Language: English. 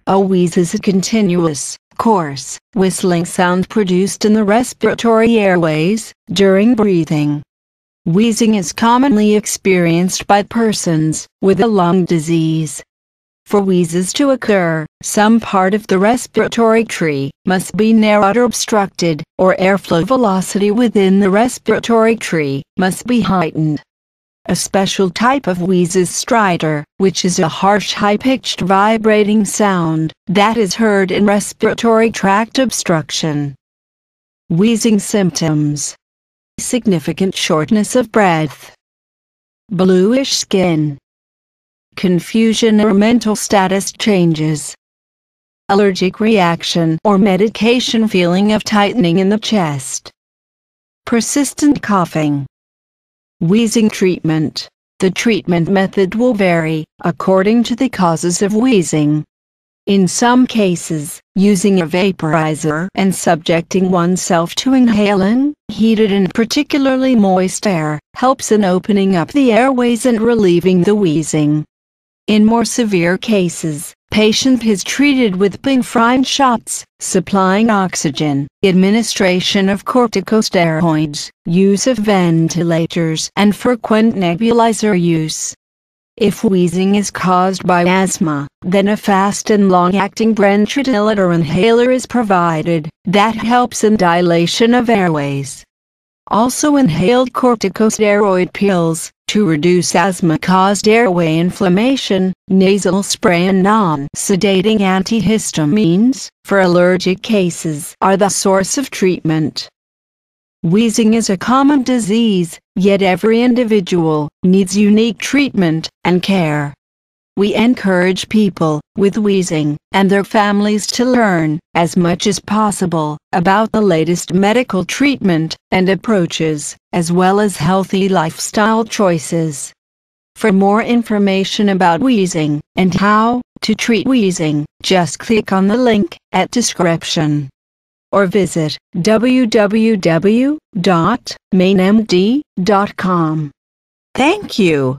A wheeze is a continuous, coarse, whistling sound produced in the respiratory airways during breathing. Wheezing is commonly experienced by persons with a lung disease. For wheezes to occur, some part of the respiratory tree must be narrowed or obstructed, or airflow velocity within the respiratory tree must be heightened. A special type of wheeze is stridor, which is a harsh high-pitched vibrating sound that is heard in respiratory tract obstruction. Wheezing symptoms: significant shortness of breath, bluish skin, confusion or mental status changes, allergic reaction or medication, feeling of tightening in the chest, persistent coughing. Wheezing treatment. The treatment method will vary according to the causes of wheezing. In some cases, using a vaporizer and subjecting oneself to inhaling heated and particularly moist air helps in opening up the airways and relieving the wheezing. In more severe cases, patient is treated with epinephrine shots, supplying oxygen, administration of corticosteroids, use of ventilators, and frequent nebulizer use. If wheezing is caused by asthma, then a fast and long-acting bronchodilator inhaler is provided that helps in dilation of airways. Also, inhaled corticosteroid pills to reduce asthma-caused airway inflammation, nasal spray and non-sedating antihistamines for allergic cases are the source of treatment. Wheezing is a common disease, yet every individual needs unique treatment and care. We encourage people with wheezing and their families to learn as much as possible about the latest medical treatment and approaches, as well as healthy lifestyle choices. For more information about wheezing and how to treat wheezing, just click on the link at description or visit www.mainmd.com. Thank you.